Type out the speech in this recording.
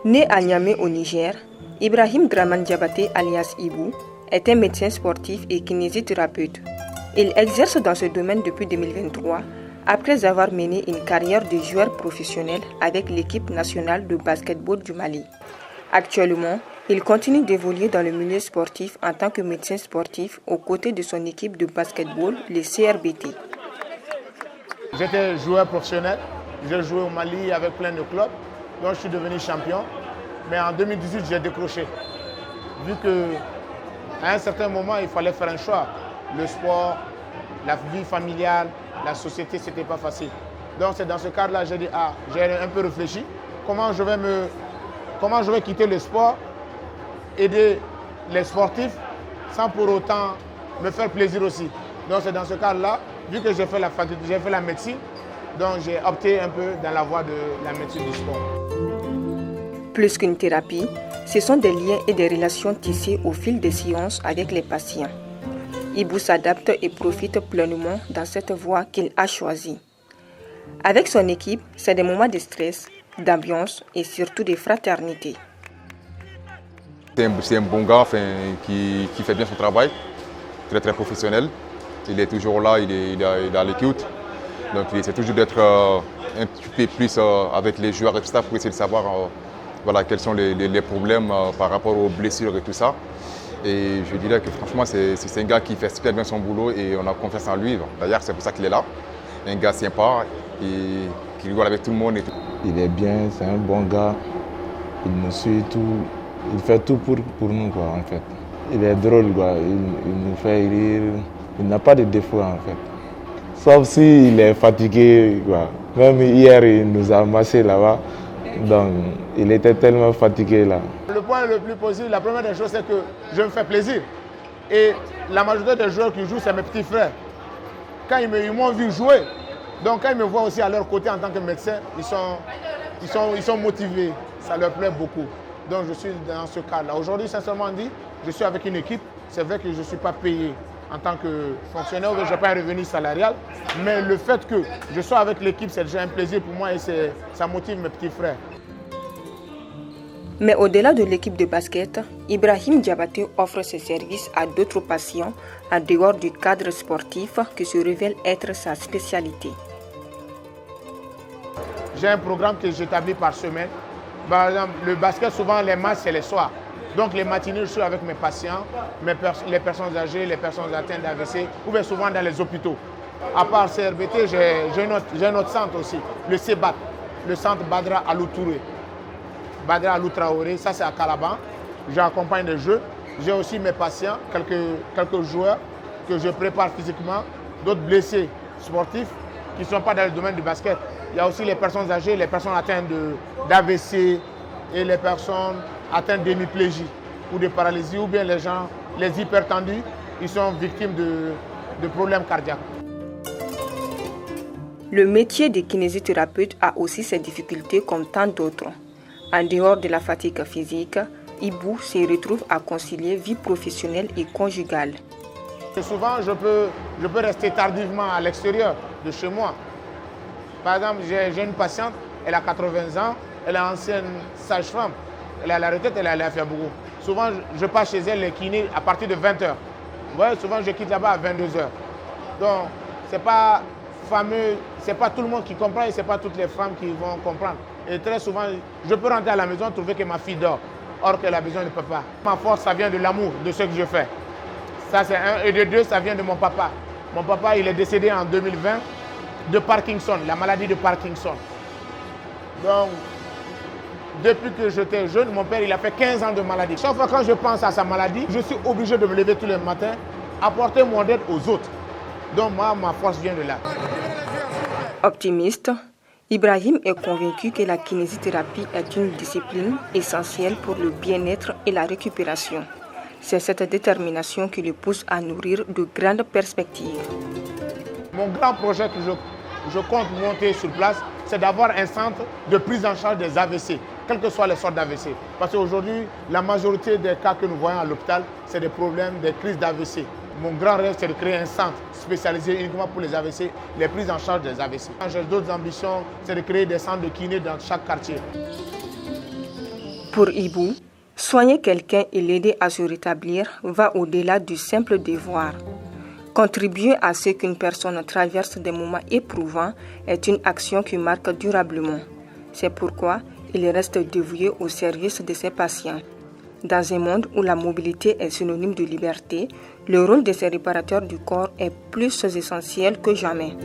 Né à Niamey au Niger, Ibrahim Draman Diabaté alias Ibou est un médecin sportif et kinésithérapeute. Il exerce dans ce domaine depuis 2023 après avoir mené une carrière de joueur professionnel avec l'équipe nationale de basketball du Mali. Actuellement, il continue d'évoluer dans le milieu sportif en tant que médecin sportif aux côtés de son équipe de basketball, les CRBT. J'étais joueur professionnel, j'ai joué au Mali avec plein de clubs, donc je suis devenu champion. Mais en 2018, j'ai décroché. Vu qu'à un certain moment, il fallait faire un choix. Le sport, la vie familiale, la société, ce n'était pas facile. Donc c'est dans ce cadre-là, j'ai dit, j'ai un peu réfléchi. Comment je vais quitter le sport, aider les sportifs, sans pour autant me faire plaisir aussi. Donc c'est dans ce cadre-là, vu que j'ai fait la faculté, j'ai fait la médecine, donc j'ai opté un peu dans la voie de la médecine du sport. Plus qu'une thérapie, ce sont des liens et des relations tissées au fil des séances avec les patients. Ibou s'adapte et profite pleinement dans cette voie qu'il a choisie. Avec son équipe, c'est des moments de stress, d'ambiance et surtout de fraternité. C'est un bon gars qui fait bien son travail, très professionnel. Il est toujours là, il est à l'écoute. Donc il essaie toujours d'être un petit peu plus avec les joueurs et tout ça pour essayer de savoir quels sont les problèmes par rapport aux blessures et tout ça. Et je dirais que franchement, c'est un gars qui fait super bien son boulot et on a confiance en lui. D'ailleurs, c'est pour ça qu'il est là. Un gars sympa et qui rigole avec tout le monde. Et tout. Il est bien, c'est un bon gars. Il nous suit tout. Il fait tout pour nous, quoi, en fait. Il est drôle, quoi. Il nous fait rire. Il n'a pas de défaut, en fait. Sauf s'il est fatigué, quoi. Même hier, il nous a massé là-bas. Donc, il était tellement fatigué là. Le point le plus positif, la première des choses, c'est que je me fais plaisir. Et la majorité des joueurs qui jouent, c'est mes petits frères. Quand ils m'ont vu jouer, donc quand ils me voient aussi à leur côté en tant que médecin, ils sont motivés. Ça leur plaît beaucoup. Donc, je suis dans ce cadre-là. Aujourd'hui, sincèrement dit, je suis avec une équipe. C'est vrai que je ne suis pas payé en tant que fonctionnaire, je n'ai pas un revenu salarial. Mais le fait que je sois avec l'équipe, c'est déjà un plaisir pour moi et ça motive mes petits frères. Mais au-delà de l'équipe de basket, Ibrahim Diabaté offre ses services à d'autres patients en dehors du cadre sportif qui se révèle être sa spécialité. J'ai un programme que j'établis par semaine. Par exemple, le basket, souvent les matchs, c'est les soirs. Donc les matinées, je suis avec mes patients, les personnes âgées, les personnes atteintes d'AVC, ou bien souvent dans les hôpitaux. À part CRBT, j'ai un autre centre aussi, le CEBAT, le centre Badra Alou Touré. Badra Alou Traoré, ça c'est à Calaban. J'accompagne des jeux. J'ai aussi mes patients, quelques joueurs que je prépare physiquement, d'autres blessés sportifs qui ne sont pas dans le domaine du basket. Il y a aussi les personnes âgées, les personnes atteintes d'AVC et les personnes atteintes d'hémiplégie ou de paralysie, ou bien les hypertendus, ils sont victimes de problèmes cardiaques. Le métier de kinésithérapeute a aussi ses difficultés comme tant d'autres. En dehors de la fatigue physique, Ibou se retrouve à concilier vie professionnelle et conjugale. Et souvent, je peux rester tardivement à l'extérieur de chez moi. Par exemple, j'ai une patiente, elle a 80 ans, elle est ancienne sage-femme. Elle est à la retraite, elle est allée à Fiabougou. Souvent, je passe chez elle, les kinés, à partir de 20h. Vous voyez, souvent, je quitte là-bas à 22h. Donc, ce n'est pas fameux, ce n'est pas tout le monde qui comprend et ce n'est pas toutes les femmes qui vont comprendre. Et très souvent, je peux rentrer à la maison et trouver que ma fille dort, or qu'elle a besoin de papa. Ma force, ça vient de l'amour, de ce que je fais. Ça, c'est un. Et de deux, ça vient de mon papa. Mon papa, il est décédé en 2020 de Parkinson, la maladie de Parkinson. Donc, depuis que j'étais jeune, mon père il a fait 15 ans de maladie. Chaque fois quand je pense à sa maladie, je suis obligé de me lever tous les matins, apporter mon aide aux autres. Donc moi, ma force vient de là. Optimiste, Ibrahim est convaincu que la kinésithérapie est une discipline essentielle pour le bien-être et la récupération. C'est cette détermination qui le pousse à nourrir de grandes perspectives. Mon grand projet que je compte monter sur place, c'est d'avoir un centre de prise en charge des AVC, quelles que soient les sortes d'AVC. Parce qu'aujourd'hui, la majorité des cas que nous voyons à l'hôpital, c'est des problèmes, des crises d'AVC. Mon grand rêve, c'est de créer un centre spécialisé uniquement pour les AVC, les prises en charge des AVC. J'ai d'autres ambitions, c'est de créer des centres de kiné dans chaque quartier. Pour Ibou, soigner quelqu'un et l'aider à se rétablir va au-delà du simple devoir. Contribuer à ce qu'une personne traverse des moments éprouvants est une action qui marque durablement. C'est pourquoi il reste dévoué au service de ses patients. Dans un monde où la mobilité est synonyme de liberté, le rôle de ces réparateurs du corps est plus essentiel que jamais.